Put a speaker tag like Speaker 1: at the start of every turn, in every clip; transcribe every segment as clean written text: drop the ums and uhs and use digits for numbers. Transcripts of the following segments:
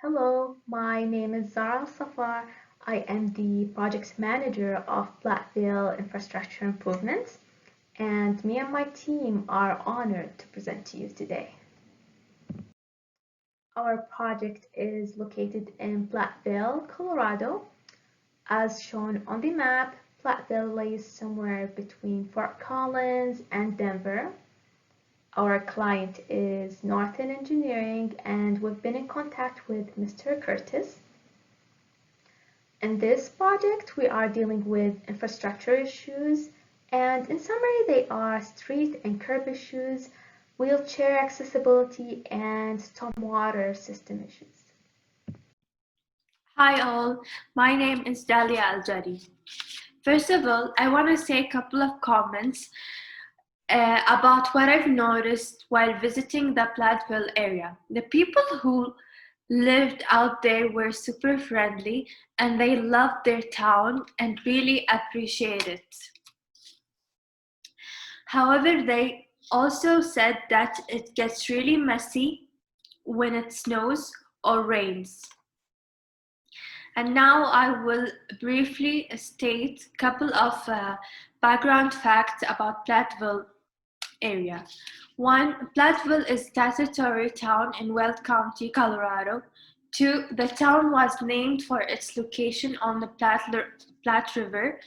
Speaker 1: Hello, my name is Zara Safar. I am the project manager of Platteville Infrastructure Improvements, and me and my team are honored to present to you today. Our project is located in Platteville, Colorado. As shown on the map, Platteville lays somewhere between Fort Collins and Denver. Our client is Northern Engineering, and we've been in contact with Mr. Curtis. In this project, we are dealing with infrastructure issues, and in summary, they are street and curb issues, wheelchair accessibility, and stormwater system issues.
Speaker 2: Hi all, my name is Dalia Aljari. First of all, I want to say a couple of comments about what I've noticed while visiting the Platteville area. The people who lived out there were super friendly and they loved their town and really appreciate it. However, they also said that it gets really messy when it snows or rains. And now I will briefly state a couple of background facts about Platteville area. One, Platteville is a statutory town in Weld County, Colorado. Two, the town was named for its location on the Platte River.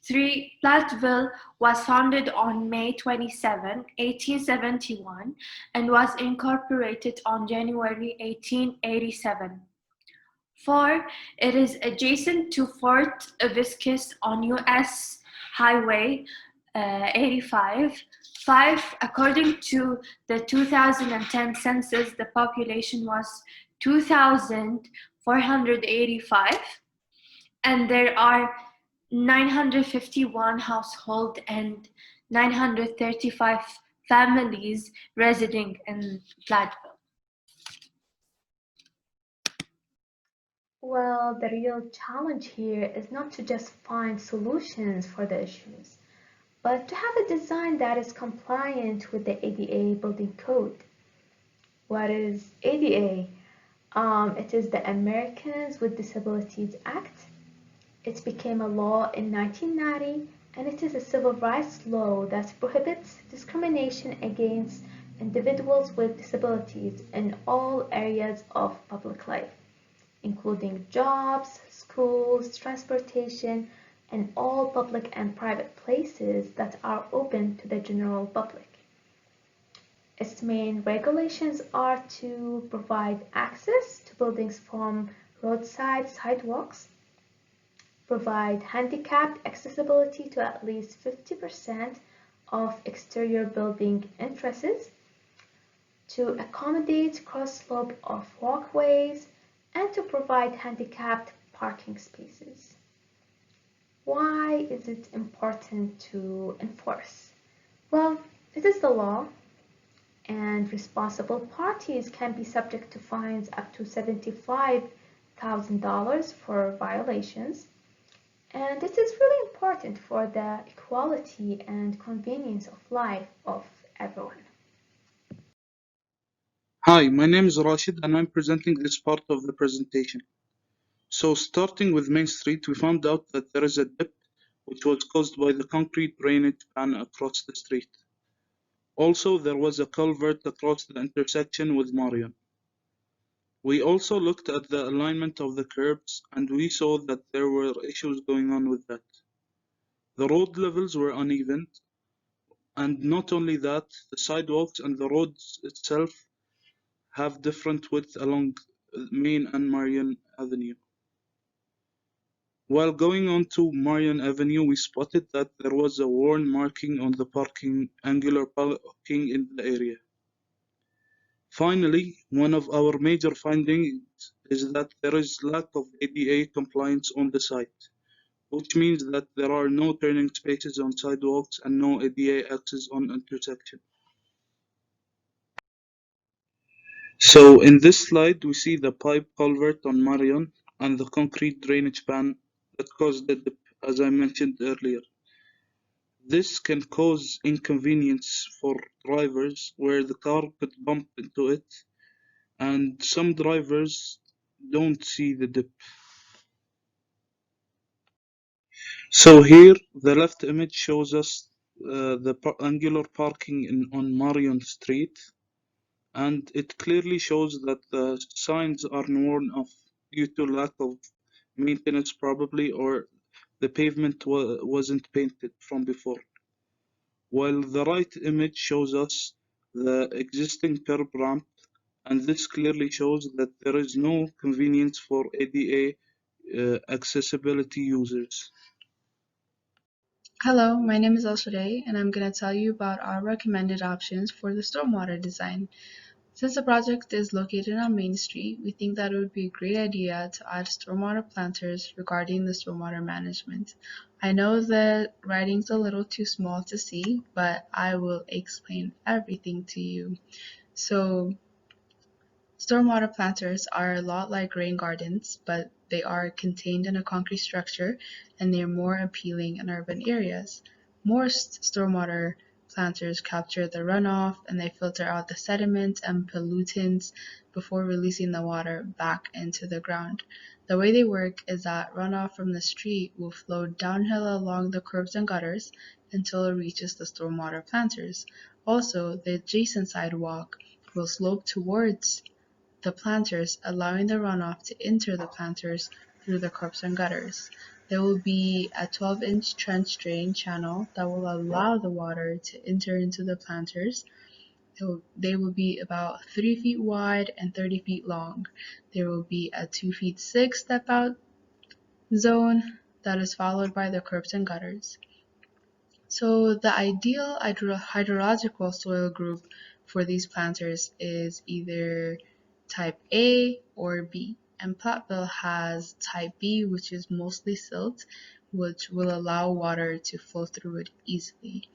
Speaker 2: Three, Platteville was founded on May 27, 1871, and was incorporated on January 1887. 4. It is adjacent to Fort Viscus on US Highway 85. 5. According to the 2010 census, the population was 2,485, and there are 951 households and 935 families residing in Platteville.
Speaker 1: Well, the real challenge here is not to just find solutions for the issues, but to have a design that is compliant with the ADA building code. What is ADA? It is the Americans with Disabilities Act. It became a law in 1990, and it is a civil rights law that prohibits discrimination against individuals with disabilities in all areas of public life, including jobs, schools, transportation, and all public and private places that are open to the general public. Its main regulations are to provide access to buildings from roadside sidewalks, provide handicapped accessibility to at least 50% of exterior building entrances, to accommodate cross-slope of walkways, and to provide handicapped parking spaces. Why is it important to enforce? Well, it is the law, and responsible parties can be subject to fines up to $75,000 for violations. And it is really important for the equality and convenience of life of everyone.
Speaker 3: Hi, my name is Rashid and I'm presenting this part of the presentation. So starting with Main Street, we found out that there is a dip which was caused by the concrete drainage pan across the street. Also, there was a culvert across the intersection with Marion. We also looked at the alignment of the curbs and we saw that there were issues going on with that. The road levels were uneven, and not only that, the sidewalks and the roads itself have different width along Main and Marion Avenue. While going on to Marion Avenue, we spotted that there was a worn marking on the angular parking in the area. Finally, one of our major findings is that there is lack of ADA compliance on the site, which means that there are no turning spaces on sidewalks and no ADA access on intersection. So in this slide, we see the pipe culvert on Marion and the concrete drainage pan that caused the dip, as I mentioned earlier. This can cause inconvenience for drivers where the car could bump into it, and some drivers don't see the dip. So here, the left image shows us the angular parking on Marion Street, and it clearly shows that the signs are worn off due to lack of maintenance probably, or the pavement wasn't painted from before. While the right image shows us the existing curb ramp, and this clearly shows that there is no convenience for ADA accessibility users.
Speaker 4: Hello, my name is Elshade, and I'm going to tell you about our recommended options for the stormwater design. Since the project is located on Main Street, we think that it would be a great idea to add stormwater planters regarding the stormwater management. I know the writing's a little too small to see, but I will explain everything to you. So, stormwater planters are a lot like rain gardens, but they are contained in a concrete structure and they are more appealing in urban areas. Most stormwater planters capture the runoff and they filter out the sediment and pollutants before releasing the water back into the ground. The way they work is that runoff from the street will flow downhill along the curbs and gutters until it reaches the stormwater planters. Also, the adjacent sidewalk will slope towards the planters, allowing the runoff to enter the planters through the curbs and gutters. There will be a 12-inch trench drain channel that will allow the water to enter into the planters. They will be about 3 feet wide and 30 feet long. There will be a 2 feet 6 step out zone that is followed by the curbs and gutters. So the ideal hydrological soil group for these planters is either type A or B. And Platteville has type B, which is mostly silt, which will allow water to flow through it easily.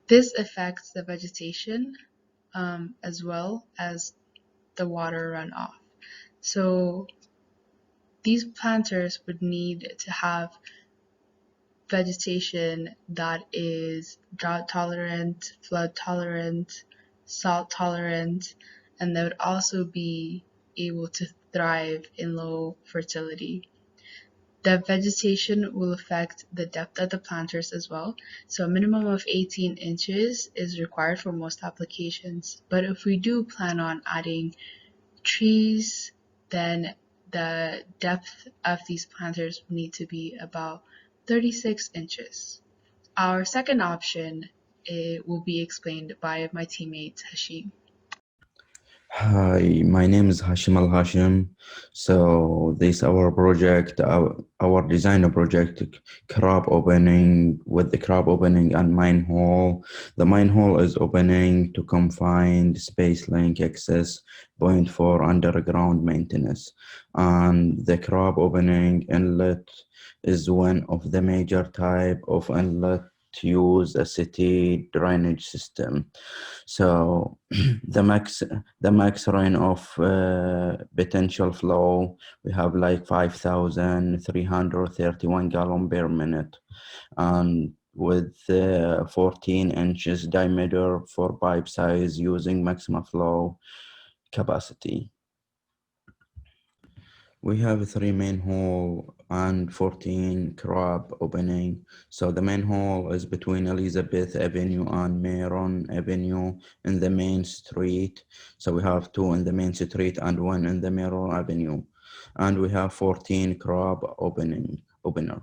Speaker 4: This affects the vegetation as well as the water runoff. So these planters would need to have vegetation that is drought tolerant, flood tolerant, salt tolerant, and they would also be able to thrive in low fertility. The vegetation will affect the depth of the planters as well. So a minimum of 18 inches is required for most applications. But if we do plan on adding trees, then the depth of these planters need to be about 36 inches. Our second option will be explained by my teammate Hashim.
Speaker 5: Hi, my name is Hashim Al Hashim. So this our project, our design project, crab opening with the crab opening and mine hole. The mine hole is opening to confine space link access point for underground maintenance, and the crab opening inlet is one of the major type of inlet to use a city drainage system. So the max runoff potential flow, we have like 5,331 gallon per minute, and with 14 inches diameter for pipe size using maximum flow capacity. We have 3 main hole and 14 crab opening. So the main hole is between Elizabeth Avenue and Maron Avenue in the main street. So we have 2 in the main street and 1 in the Maron Avenue. And we have 14 crab opener.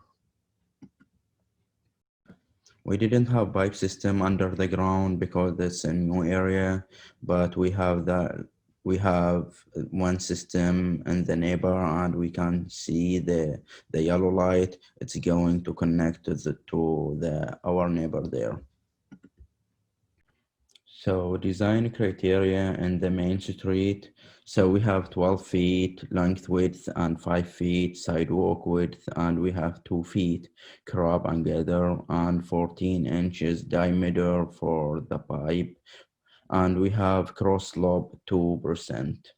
Speaker 5: We didn't have pipe system under the ground because that's a new area, but we have one system in the neighbor, and we can see the yellow light. It's going to connect to our neighbor there. So design criteria in the main street. So we have 12 feet length width and 5 feet sidewalk width, and we have 2 feet crab and gather and 14 inches diameter for the pipe, and we have cross slope 2%.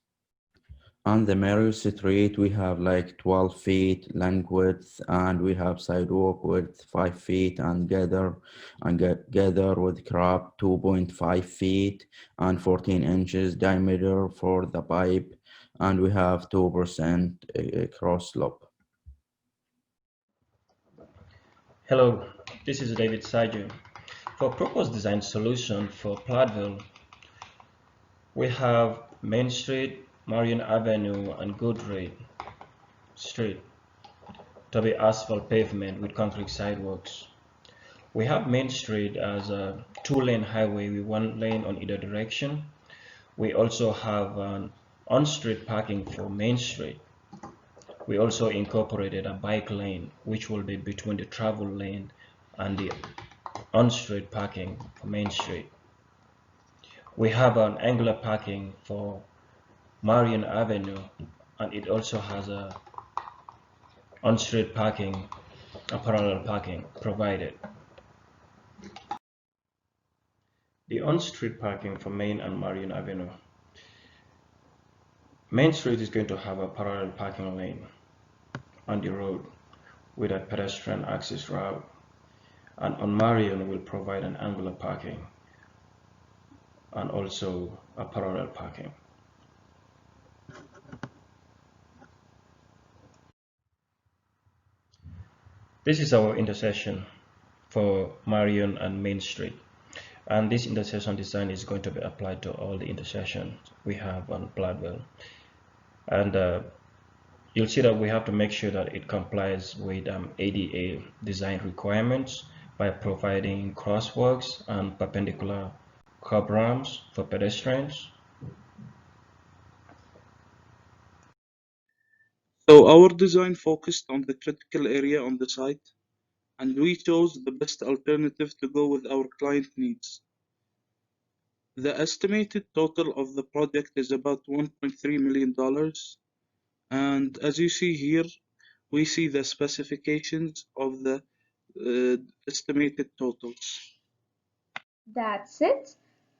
Speaker 5: On the Mary Street, we have like 12 feet length width, and we have sidewalk width 5 feet, and gather with crop 2.5 feet and 14 inches diameter for the pipe, and we have 2% cross slope.
Speaker 6: Hello, this is David Sajo. For proposed design solution for Platteville, we have Main Street, Marion Avenue, and Goodread Street to be asphalt pavement with concrete sidewalks. We have Main Street as a two-lane highway with one lane on either direction. We also have an on-street parking for Main Street. We also incorporated a bike lane, which will be between the travel lane and the on-street parking for Main Street. We have an angular parking for Marion Avenue, and it also has a on-street parking, a parallel parking provided. The on-street parking for Main and Marion Avenue. Main Street is going to have a parallel parking lane on the road with a pedestrian access route, and on Marion will provide an angular parking and also a parallel parking. This is our intersection for Marion and Main Street, and this intersection design is going to be applied to all the intersections we have on Platteville. And you'll see that we have to make sure that it complies with ADA design requirements by providing crosswalks and perpendicular curb ramps for pedestrians.
Speaker 3: So our design focused on the critical area on the site, and we chose the best alternative to go with our client needs. The estimated total of the project is about $1.3 million, and as you see here, we see the specifications of the estimated totals.
Speaker 1: That's it.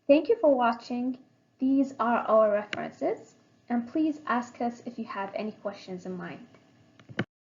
Speaker 1: Thank you for watching. These are our references, and please ask us if you have any questions in mind.